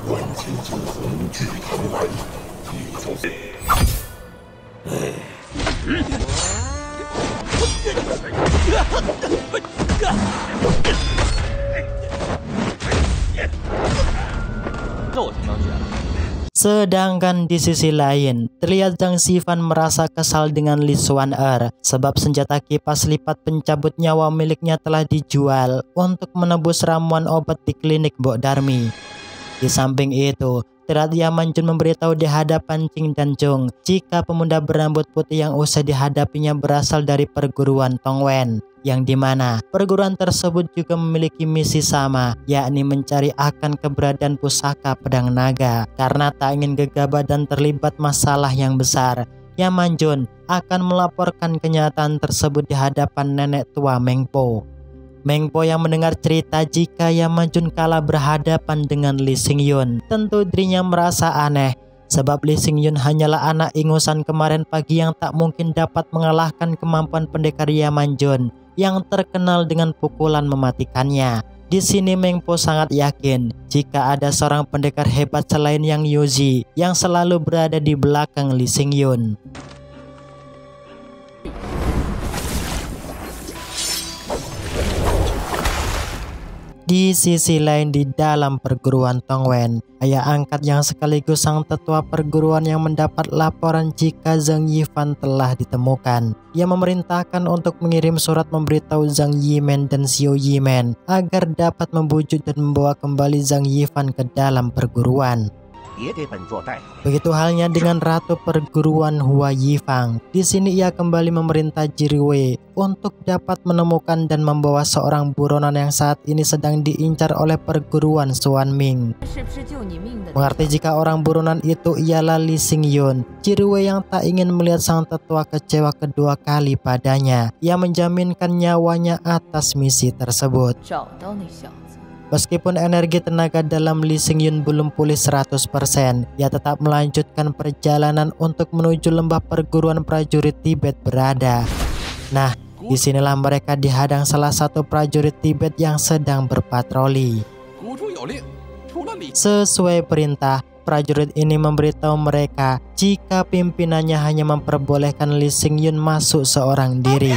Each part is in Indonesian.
万千惊鸿聚堂来，你走。Sedangkan di sisi lain, terlihat Zhang Xifan merasa kesal dengan Li Xuan'er sebab senjata kipas lipat pencabut nyawa miliknya telah dijual untuk menebus ramuan obat di klinik Mbok Darmi. Di samping itu, terlihat Yaman Jun memberitahu di hadapan Qing dan Zhong jika pemuda berambut putih yang usai dihadapinya berasal dari perguruan Tongwen, yang dimana perguruan tersebut juga memiliki misi sama, yakni mencari akan keberadaan pusaka pedang naga. Karena tak ingin gegabah dan terlibat masalah yang besar, Yaman Jun akan melaporkan kenyataan tersebut di hadapan nenek tua Meng Po. Meng Po yang mendengar cerita jika Yaman Jun kalah berhadapan dengan Li Xingyun, tentu dirinya merasa aneh, sebab Li Xingyun hanyalah anak ingusan kemarin pagi yang tak mungkin dapat mengalahkan kemampuan pendekar Yaman Jun yang terkenal dengan pukulan mematikannya. Di sini Meng Po sangat yakin jika ada seorang pendekar hebat selain Yang Yuzi yang selalu berada di belakang Li Xingyun. Di sisi lain, di dalam perguruan Tongwen, ayah angkat yang sekaligus sang tetua perguruan yang mendapat laporan jika Zhang Yifan telah ditemukan. Ia memerintahkan untuk mengirim surat memberitahu Zhang Yimen dan Xiao Yimen agar dapat membujuk dan membawa kembali Zhang Yifan ke dalam perguruan. Begitu halnya dengan ratu perguruan Hua Yifang. Di sini ia kembali memerintah Jiriwei untuk dapat menemukan dan membawa seorang buronan yang saat ini sedang diincar oleh perguruan Xuanming. Mengerti jika orang buronan itu ialah Li Xingyun, Jiriwei yang tak ingin melihat sang tetua kecewa kedua kali padanya. Ia menjaminkan nyawanya atas misi tersebut. Meskipun energi tenaga dalam Li Xingyun belum pulih 100%, ia tetap melanjutkan perjalanan untuk menuju lembah perguruan prajurit Tibet berada. Nah, disinilah mereka dihadang salah satu prajurit Tibet yang sedang berpatroli. Sesuai perintah, prajurit ini memberitahu mereka jika pimpinannya hanya memperbolehkan Li Xingyun masuk seorang diri.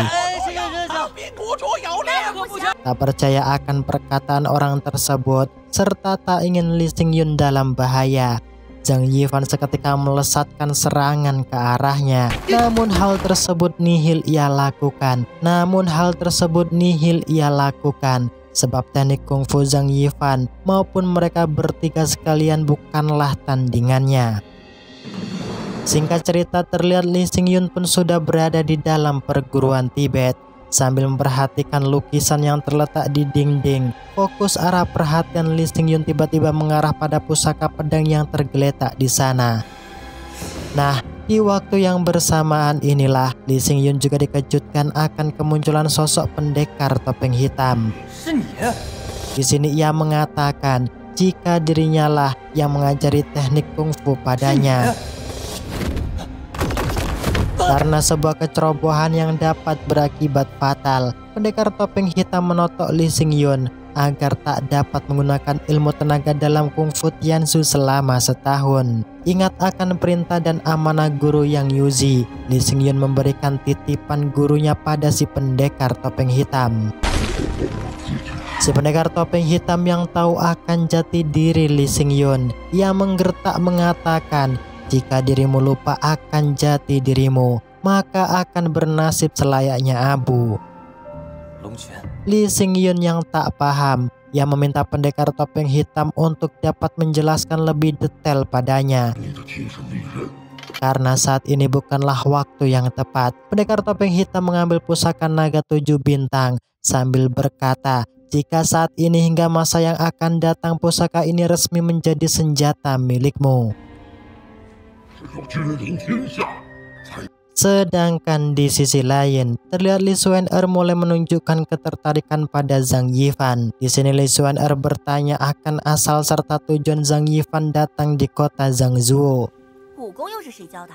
Tak percaya akan perkataan orang tersebut serta tak ingin Li Xingyun dalam bahaya, Zhang Yifan seketika melesatkan serangan ke arahnya. Namun hal tersebut nihil ia lakukan sebab teknik kungfu Zhang Yifan maupun mereka bertiga sekalian bukanlah tandingannya. Singkat cerita, terlihat Li Xingyun pun sudah berada di dalam perguruan Tibet. Sambil memperhatikan lukisan yang terletak di dinding, fokus arah perhatian Li Xingyun tiba-tiba mengarah pada pusaka pedang yang tergeletak di sana. Nah, di waktu yang bersamaan inilah Li Xingyun juga dikejutkan akan kemunculan sosok pendekar topeng hitam. Di sini ia mengatakan jika dirinya lah yang mengajari teknik kungfu padanya. Karena sebuah kecerobohan yang dapat berakibat fatal, pendekar topeng hitam menotok Li Xingyun agar tak dapat menggunakan ilmu tenaga dalam kungfu Tianzu selama setahun. Ingat akan perintah dan amanah guru Yang Yuzi, Li Xingyun memberikan titipan gurunya pada si pendekar topeng hitam. Si pendekar topeng hitam yang tahu akan jati diri Li Xingyun, ia menggertak mengatakan, jika dirimu lupa akan jati dirimu, maka akan bernasib selayaknya abu. Li Xingyun yang tak paham, ia meminta pendekar topeng hitam untuk dapat menjelaskan lebih detail padanya. Karena saat ini bukanlah waktu yang tepat, pendekar topeng hitam mengambil pusaka naga 7 bintang sambil berkata, jika saat ini hingga masa yang akan datang pusaka ini resmi menjadi senjata milikmu. Sedangkan di sisi lain, terlihat Li Xuan'er mulai menunjukkan ketertarikan pada Zhang Yifan. Di sini Li Xuan'er bertanya akan asal serta tujuan Zhang Yifan datang di kota Zhangzhou.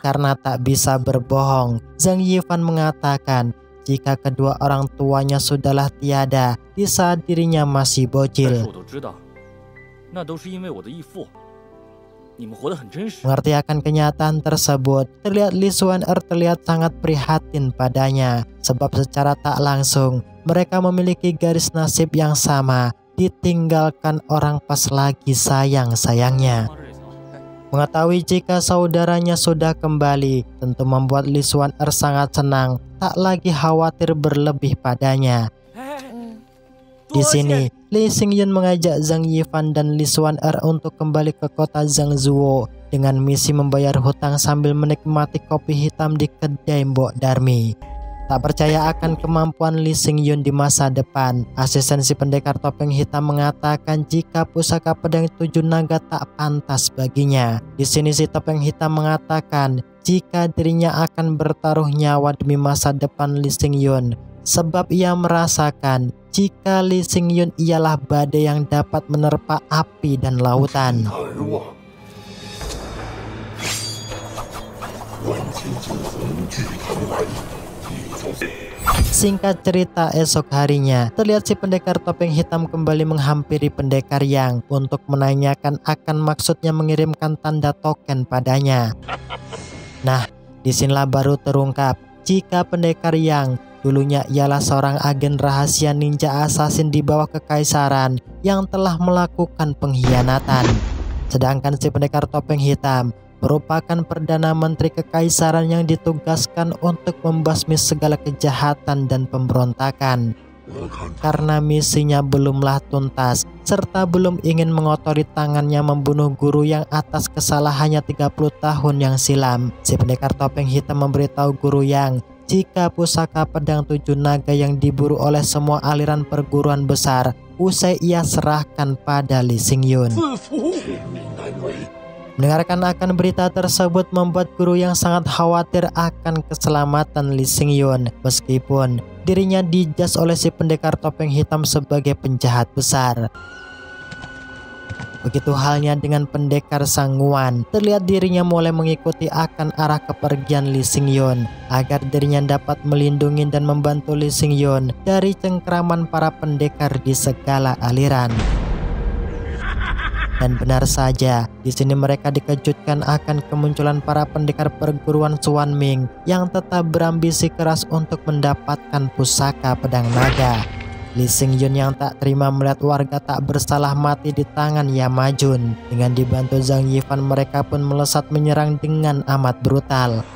Karena tak bisa berbohong, Zhang Yifan mengatakan jika kedua orang tuanya sudahlah tiada di saat dirinya masih bocil. Mengerti akan kenyataan tersebut, terlihat Li Xuan'er terlihat sangat prihatin padanya, sebab secara tak langsung mereka memiliki garis nasib yang sama, ditinggalkan orang pas lagi sayang-sayangnya. Mengetahui jika saudaranya sudah kembali, tentu membuat Li Xuan'er sangat senang, tak lagi khawatir berlebih padanya. Di sini, Li Xingyun mengajak Zhang Yifan dan Li Xuan'er untuk kembali ke kota Zhangzhuo dengan misi membayar hutang sambil menikmati kopi hitam di kedai Mbok Darmi. Tak percaya akan kemampuan Li Xingyun di masa depan, asisten si pendekar topeng hitam mengatakan jika pusaka pedang 7 naga tak pantas baginya. Di sini si topeng hitam mengatakan jika dirinya akan bertaruh nyawa demi masa depan Li Xingyun, sebab ia merasakan jika Li Xingyun ialah badai yang dapat menerpa api dan lautan. Singkat cerita, esok harinya terlihat si pendekar topeng hitam kembali menghampiri pendekar Yang untuk menanyakan akan maksudnya mengirimkan tanda token padanya. Nah, disinilah baru terungkap jika pendekar Yang dulunya ialah seorang agen rahasia ninja assassin di bawah kekaisaran yang telah melakukan pengkhianatan. Sedangkan si pendekar topeng hitam merupakan Perdana Menteri Kekaisaran yang ditugaskan untuk membasmi segala kejahatan dan pemberontakan. Karena misinya belumlah tuntas, serta belum ingin mengotori tangannya membunuh guru yang atas kesalahannya 30 tahun yang silam, si pendekar topeng hitam memberitahu guru Yang jika pusaka pedang 7 naga yang diburu oleh semua aliran perguruan besar usai ia serahkan pada Li Xingyun. Mendengarkan akan berita tersebut membuat guru Yang sangat khawatir akan keselamatan Li Xingyun, meskipun dirinya dijas oleh si pendekar topeng hitam sebagai penjahat besar. Begitu halnya dengan pendekar Sangguan, terlihat dirinya mulai mengikuti akan arah kepergian Li Xingyun agar dirinya dapat melindungi dan membantu Li Xingyun dari cengkraman para pendekar di segala aliran. Dan benar saja, di sini mereka dikejutkan akan kemunculan para pendekar perguruan Xuanming yang tetap berambisi keras untuk mendapatkan pusaka pedang naga. Li Xingyun yang tak terima melihat warga tak bersalah mati di tangan Yamajun. Dengan dibantu Zhang Yifan, mereka pun melesat menyerang dengan amat brutal.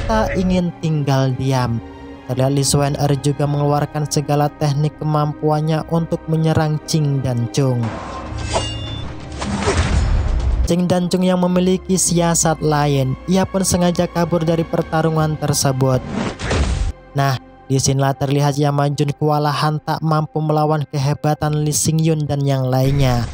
Tak ingin tinggal diam, terlihat Li Xuan'er juga mengeluarkan segala teknik kemampuannya untuk menyerang Qing dan Chung. Qing dan Chung yang memiliki siasat lain, ia pun sengaja kabur dari pertarungan tersebut. Nah, disinilah terlihat Yamajun kewalahan tak mampu melawan kehebatan Li Xingyun dan yang lainnya.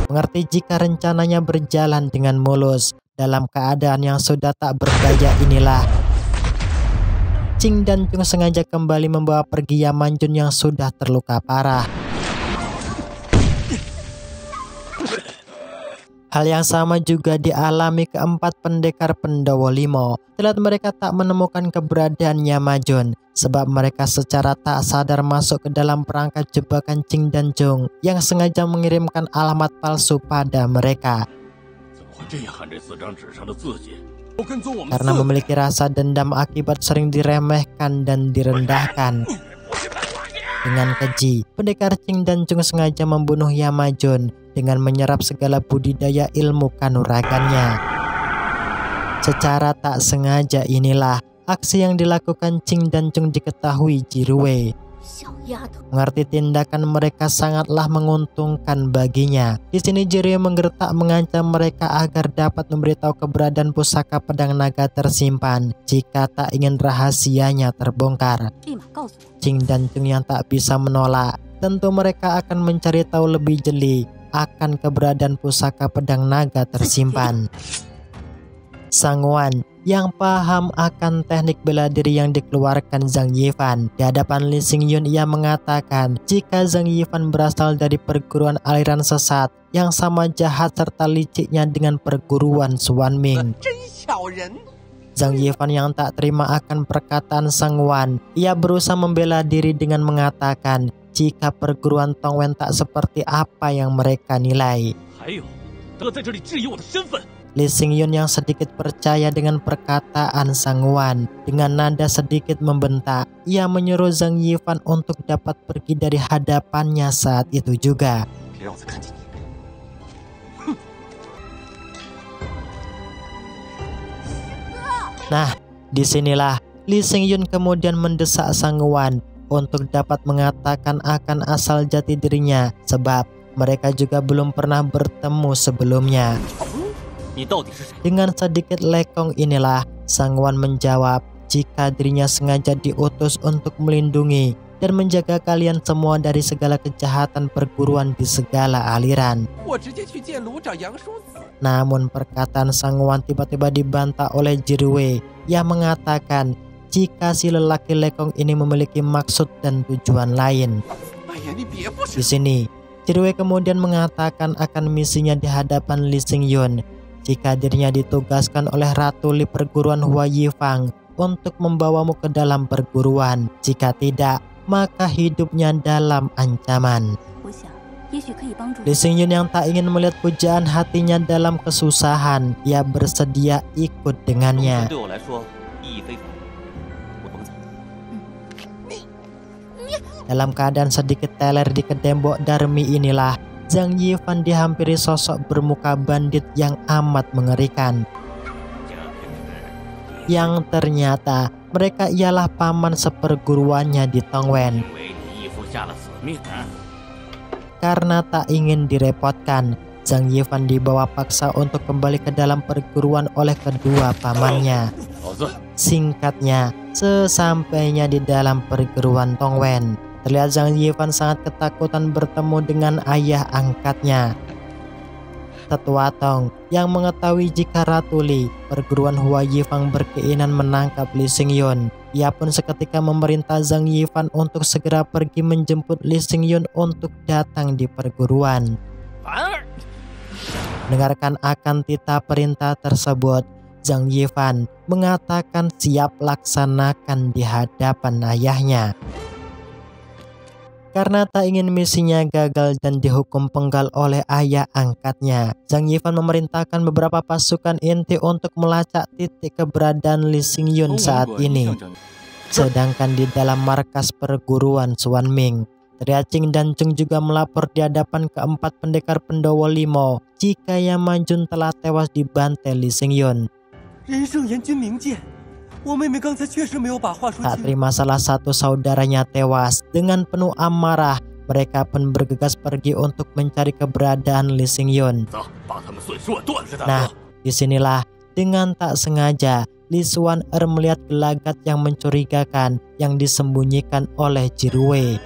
Mengerti jika rencananya berjalan dengan mulus, dalam keadaan yang sudah tak berdaya inilah Qing dan Chung sengaja kembali membawa pergi Yamajun yang sudah terluka parah. Hal yang sama juga dialami keempat pendekar Pendowo Limo. Terlihat mereka tak menemukan keberadaan Yamajun, sebab mereka secara tak sadar masuk ke dalam perangkap jebakan Qing dan Chung yang sengaja mengirimkan alamat palsu pada mereka. Karena memiliki rasa dendam akibat sering diremehkan dan direndahkan dengan keji, pendekar Qing dan Chung sengaja membunuh Yamajun dengan menyerap segala budidaya ilmu kanuragannya. Secara tak sengaja inilah aksi yang dilakukan Qing dan Chung diketahui Jirue. Mengerti tindakan mereka sangatlah menguntungkan baginya. Di sini Jirue menggertak mengancam mereka agar dapat memberitahu keberadaan pusaka pedang naga tersimpan jika tak ingin rahasianya terbongkar. Qing dan Chung yang tak bisa menolak, tentu mereka akan mencari tahu lebih jeli akan keberadaan pusaka pedang naga tersimpan. Sangguan yang paham akan teknik bela diri yang dikeluarkan Zhang Yifan. Di hadapan Li Xingyun ia mengatakan jika Zhang Yifan berasal dari perguruan aliran sesat yang sama jahat serta liciknya dengan perguruan Xuan Ming. Zhang Yifan yang tak terima akan perkataan Sang Wan, ia berusaha membela diri dengan mengatakan jika perguruan Tongwen tak seperti apa yang mereka nilai. Li Xingyun yang sedikit percaya dengan perkataan Sang Wan, dengan nada sedikit membentak, ia menyuruh Zhang Yifan untuk dapat pergi dari hadapannya saat itu juga. Nah, disinilah Li Xingyun kemudian mendesak Sang Wan untuk dapat mengatakan akan asal jati dirinya, sebab mereka juga belum pernah bertemu sebelumnya. Dengan sedikit lekong inilah Sang Wan menjawab jika dirinya sengaja diutus untuk melindungi dan menjaga kalian semua dari segala kejahatan perguruan di segala aliran. Namun perkataan Sang Wan tiba-tiba dibantah oleh Jirwe yang mengatakan jika si lelaki lekong ini memiliki maksud dan tujuan lain. Di sini Jirwe kemudian mengatakan akan misinya di hadapan Li Xingyun jika dirinya ditugaskan oleh Ratu Li perguruan Hua Yifang untuk membawamu ke dalam perguruan. Jika tidak, maka hidupnya dalam ancaman. Li Xingyun yang tak ingin melihat pujaan hatinya dalam kesusahan, ia bersedia ikut dengannya. Dalam keadaan sedikit teler di kedembok Darmi inilah Zhang Yifan dihampiri sosok bermuka bandit yang amat mengerikan, yang ternyata mereka ialah paman seperguruannya di Tongwen. Karena tak ingin direpotkan, Zhang Yifan dibawa paksa untuk kembali ke dalam perguruan oleh kedua pamannya. Singkatnya, sesampainya di dalam perguruan Tongwen, terlihat Zhang Yifan sangat ketakutan bertemu dengan ayah angkatnya, Tetua Tong, yang mengetahui jika Ratu Li perguruan Hua Yifang berkeinginan menangkap Li Xingyun. Ia pun seketika memerintah Zhang Yifan untuk segera pergi menjemput Li Xingyun untuk datang di perguruan. Mendengarkan akan titah perintah tersebut, Zhang Yifan mengatakan siap laksanakan di hadapan ayahnya. Karena tak ingin misinya gagal dan dihukum penggal oleh ayah angkatnya, Zhang Yifan memerintahkan beberapa pasukan inti untuk melacak titik keberadaan Li Xingyun saat ini. Sedangkan di dalam markas perguruan Xuan Ming, terlihat Qing dan Chung juga melapor di hadapan keempat pendekar Pendowo Limo jika Yang Manjun telah tewas dibantai Li Xingyun. Tak terima salah satu saudaranya tewas, dengan penuh amarah mereka pun bergegas pergi untuk mencari keberadaan Li Xingyun. Nah, disinilah dengan tak sengaja Li Xuan melihat gelagat yang mencurigakan yang disembunyikan oleh Jirwe.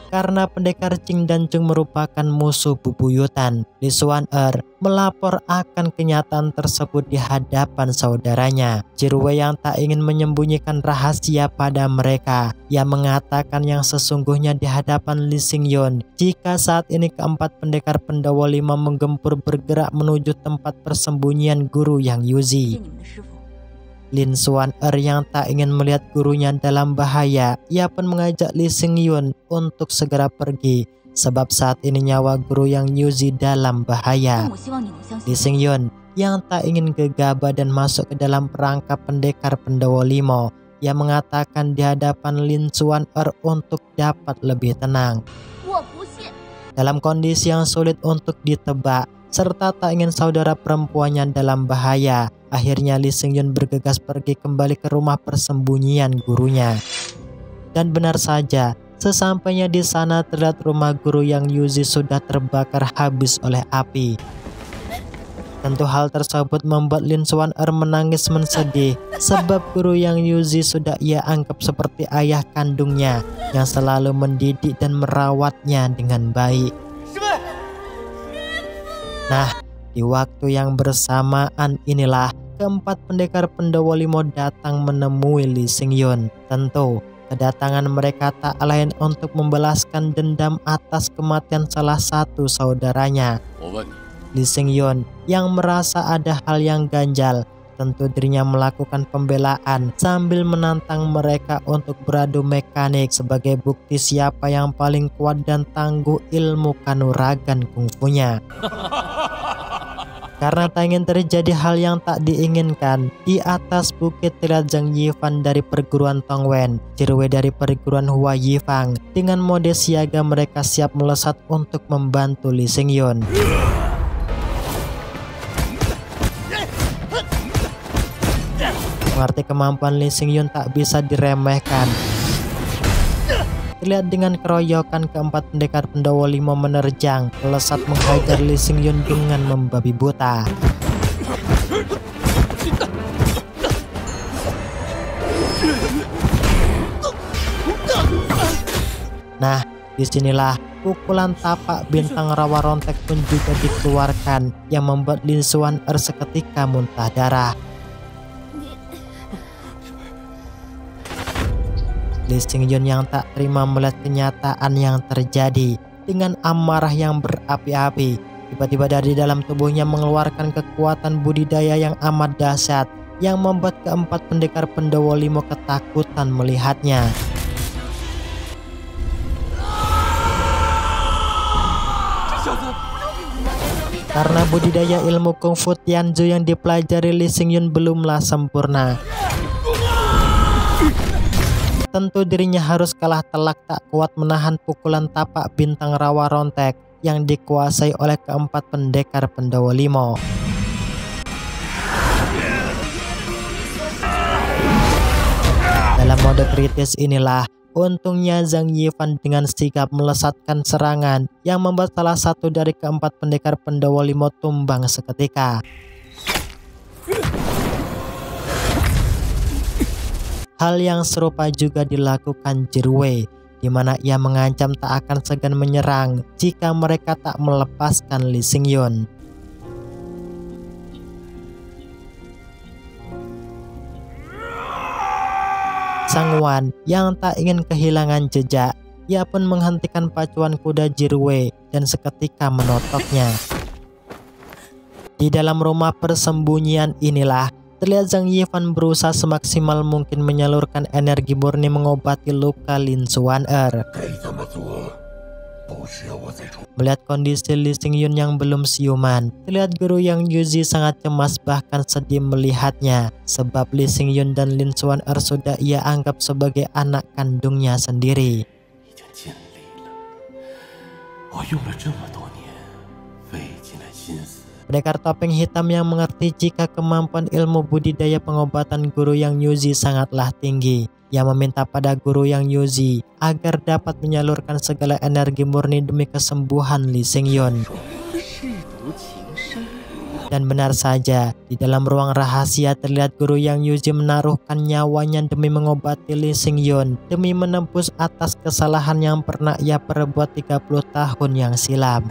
Karena pendekar Qing dan Chung merupakan musuh bebuyutan, Li Xuan melapor akan kenyataan tersebut di hadapan saudaranya. Jirwe yang tak ingin menyembunyikan rahasia pada mereka, ia mengatakan yang sesungguhnya di hadapan Li Xingyun jika saat ini keempat pendekar Pendowo Lima menggempur bergerak menuju tempat persembunyian guru Yang Yuzi. Lin Xuan yang tak ingin melihat gurunya dalam bahaya, ia pun mengajak Li Xingyun untuk segera pergi, sebab saat ini nyawa guru Yang Yuzi dalam bahaya. Li Xingyun yang tak ingin gegabah dan masuk ke dalam perangkap pendekar Pendowo Limo, ia mengatakan di hadapan Lin Xuan untuk dapat lebih tenang. Dalam kondisi yang sulit untuk ditebak, serta tak ingin saudara perempuannya dalam bahaya, akhirnya Li Xingyun bergegas pergi kembali ke rumah persembunyian gurunya. Dan benar saja, sesampainya di sana terlihat rumah guru Yang Yuzi sudah terbakar habis oleh api. Tentu hal tersebut membuat Lin Xuan menangis mensedih, sebab guru Yang Yuzi sudah ia anggap seperti ayah kandungnya yang selalu mendidik dan merawatnya dengan baik. Nah, di waktu yang bersamaan inilah keempat pendekar Pendowo Limo datang menemui Lee Xingyun. Tentu, kedatangan mereka tak lain untuk membalaskan dendam atas kematian salah satu saudaranya. Lee Xingyun yang merasa ada hal yang ganjal, tentu dirinya melakukan pembelaan sambil menantang mereka untuk beradu mekanik sebagai bukti siapa yang paling kuat dan tangguh ilmu kanuragan kungfunya. Karena tak ingin terjadi hal yang tak diinginkan, di atas bukit terlihat Zhang Yifan dari perguruan Tongwen, Jirwei dari perguruan Hua Yifang. Dengan mode siaga mereka siap melesat untuk membantu Lee Xingyun. Mengerti kemampuan Lee Xingyun tak bisa diremehkan. Terlihat dengan keroyokan keempat pendekar Pendowo Limo menerjang, melesat menghajar Lee Xingyun dengan membabi buta. Nah, disinilah pukulan tapak bintang rawa rontek pun juga dikeluarkan yang membuat Lin Xuan-er seketika muntah darah. Lee Xingyun yang tak terima melihat kenyataan yang terjadi, dengan amarah yang berapi-api, tiba-tiba dari dalam tubuhnya mengeluarkan kekuatan budidaya yang amat dahsyat yang membuat keempat pendekar Pendowo Limo ketakutan melihatnya. Karena budidaya ilmu kungfu Tianzu yang dipelajari Lee Xingyun belumlah sempurna, tentu dirinya harus kalah telak tak kuat menahan pukulan tapak bintang rawa rontek yang dikuasai oleh keempat pendekar Pendowo Limo. Dalam mode kritis inilah, untungnya Zhang Yifan dengan sigap melesatkan serangan yang membuat salah satu dari keempat pendekar Pendowo Limo tumbang seketika. Hal yang serupa juga dilakukan Jirwei, di mana ia mengancam tak akan segan menyerang jika mereka tak melepaskan Lee Xingyun. Sang Wan yang tak ingin kehilangan jejak, ia pun menghentikan pacuan kuda Jirwei dan seketika menotoknya. Di dalam rumah persembunyian inilah, terlihat Zhang Yifan berusaha semaksimal mungkin menyalurkan energi murni mengobati luka Lin Xuan-er. Melihat kondisi Lee Xingyun yang belum siuman, terlihat guru yang Yuzi sangat cemas bahkan sedih melihatnya, sebab Lee Xingyun dan Lin Xuan-er sudah ia anggap sebagai anak kandungnya sendiri. Pendekar topeng hitam yang mengerti jika kemampuan ilmu budidaya pengobatan guru yang Yuzi sangatlah tinggi. Ia meminta pada guru yang Yuzi agar dapat menyalurkan segala energi murni demi kesembuhan Lee Xingyun. Dan benar saja, di dalam ruang rahasia terlihat guru yang Yuzi menaruhkan nyawanya demi mengobati Lee Xingyun, demi menembus atas kesalahan yang pernah ia perbuat 30 tahun yang silam.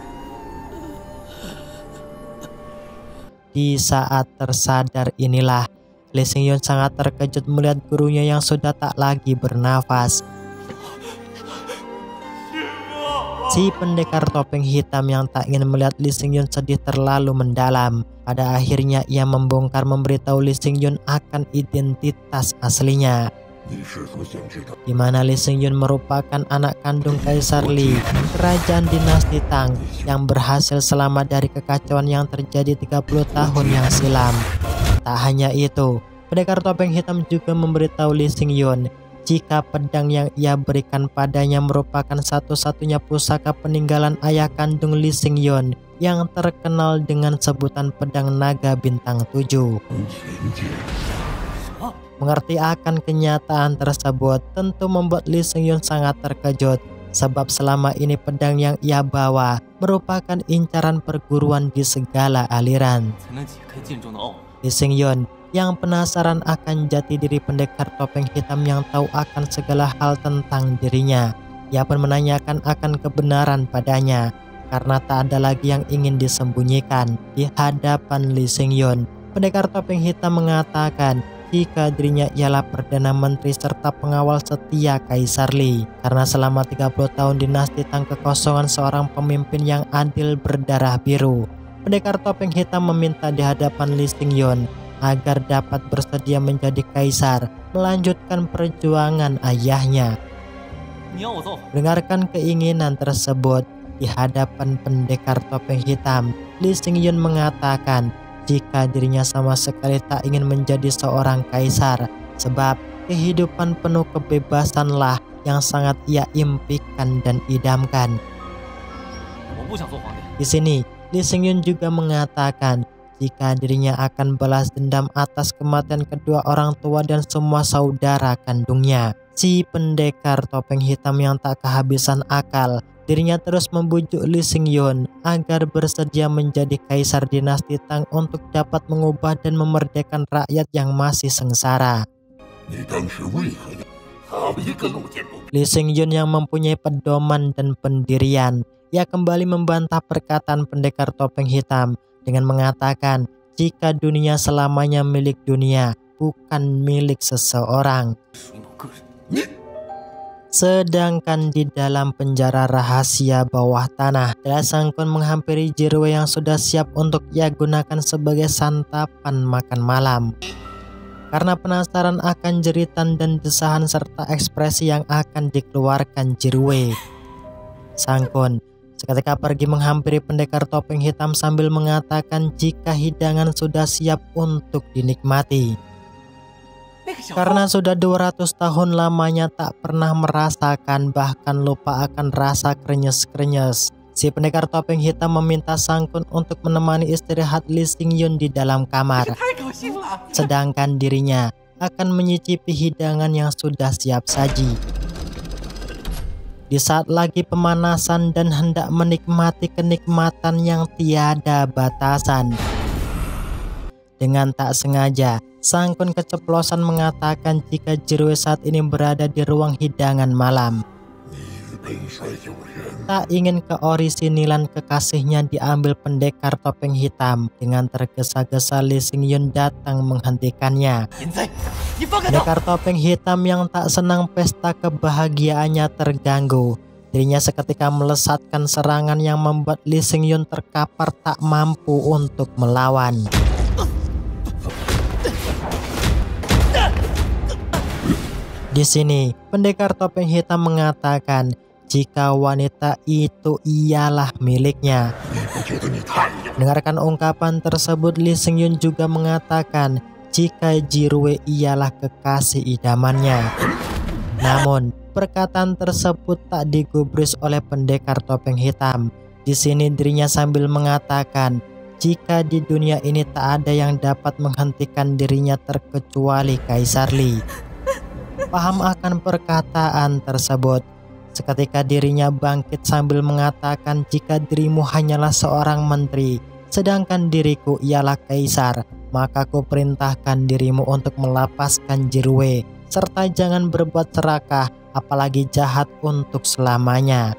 Di saat tersadar inilah, Lee Xingyun sangat terkejut melihat gurunya yang sudah tak lagi bernafas. Si pendekar topeng hitam yang tak ingin melihat Lee Xingyun sedih terlalu mendalam. Pada akhirnya ia membongkar memberitahu Lee Xingyun akan identitas aslinya, di mana Lee Xingyun merupakan anak kandung Kaisar Li, kerajaan dinasti Tang yang berhasil selamat dari kekacauan yang terjadi 30 tahun yang silam. Tak hanya itu, pendekar topeng hitam juga memberitahu Lee Xingyun jika pedang yang ia berikan padanya merupakan satu-satunya pusaka peninggalan ayah kandung Lee Xingyun yang terkenal dengan sebutan pedang naga bintang 7. Mengerti akan kenyataan tersebut tentu membuat Lee Xingyun sangat terkejut, sebab selama ini pedang yang ia bawa merupakan incaran perguruan di segala aliran. Lee Xingyun yang penasaran akan jati diri pendekar topeng hitam yang tahu akan segala hal tentang dirinya. Ia pun menanyakan akan kebenaran padanya, karena tak ada lagi yang ingin disembunyikan di hadapan Lee Xingyun. Pendekar topeng hitam mengatakan jika dirinya ialah Perdana Menteri serta pengawal setia Kaisar Li. Karena selama 30 tahun dinasti Tang kekosongan seorang pemimpin yang adil berdarah biru. Pendekar topeng hitam meminta di hadapan Lee Xingyun agar dapat bersedia menjadi kaisar, melanjutkan perjuangan ayahnya. Dengarkan keinginan tersebut di hadapan pendekar topeng hitam, Lee Xingyun mengatakan jika dirinya sama sekali tak ingin menjadi seorang kaisar, sebab kehidupan penuh kebebasanlah yang sangat ia impikan dan idamkan. Di sini, Lee Xingyun juga mengatakan jika dirinya akan balas dendam atas kematian kedua orang tua dan semua saudara kandungnya. Si pendekar topeng hitam yang tak kehabisan akal, dirinya terus membujuk Lee Xingyun agar bersedia menjadi kaisar dinasti Tang untuk dapat mengubah dan memerdekakan rakyat yang masih sengsara. Lee Xingyun yang mempunyai pedoman dan pendirian, ia kembali membantah perkataan pendekar topeng hitam dengan mengatakan jika dunia selamanya milik dunia, bukan milik seseorang. Sedangkan di dalam penjara rahasia bawah tanah, Sang Kun menghampiri Jirwe yang sudah siap untuk ia gunakan sebagai santapan makan malam. Karena penasaran akan jeritan dan desahan serta ekspresi yang akan dikeluarkan Jirwe, Sang Kun seketika pergi menghampiri pendekar topeng hitam sambil mengatakan jika hidangan sudah siap untuk dinikmati. Karena sudah 200 tahun lamanya tak pernah merasakan bahkan lupa akan rasa krenyes-krenyes, si pendekar topeng hitam meminta Sang Kun untuk menemani istirahat Lee Xingyun di dalam kamar. Sedangkan dirinya akan menyicipi hidangan yang sudah siap saji. Di saat lagi pemanasan dan hendak menikmati kenikmatan yang tiada batasan, dengan tak sengaja Sang Kun keceplosan mengatakan jika Jirwe saat ini berada di ruang hidangan malam. Tak ingin keorisinilan kekasihnya diambil pendekar topeng hitam, dengan tergesa-gesa Lee Xingyun datang menghentikannya. Pendekar topeng hitam yang tak senang pesta kebahagiaannya terganggu. Dirinya seketika melesatkan serangan yang membuat Lee Xingyun terkapar tak mampu untuk melawan. Di sini, pendekar topeng hitam mengatakan jika wanita itu ialah miliknya. Dengarkan ungkapan tersebut, Lee Xingyun juga mengatakan jika Jirwe ialah kekasih idamannya. Namun, perkataan tersebut tak digubris oleh pendekar topeng hitam. Di sini dirinya sambil mengatakan jika di dunia ini tak ada yang dapat menghentikan dirinya terkecuali Kaisar Li. Paham akan perkataan tersebut, seketika dirinya bangkit sambil mengatakan jika dirimu hanyalah seorang menteri, sedangkan diriku ialah kaisar, maka ku perintahkan dirimu untuk melepaskan Jirwe, serta jangan berbuat serakah, apalagi jahat untuk selamanya.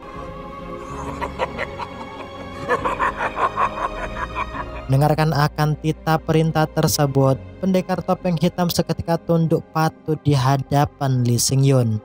Dengarkan akan tita perintah tersebut, pendekar topeng hitam seketika tunduk patuh di hadapan Lee Xingyun.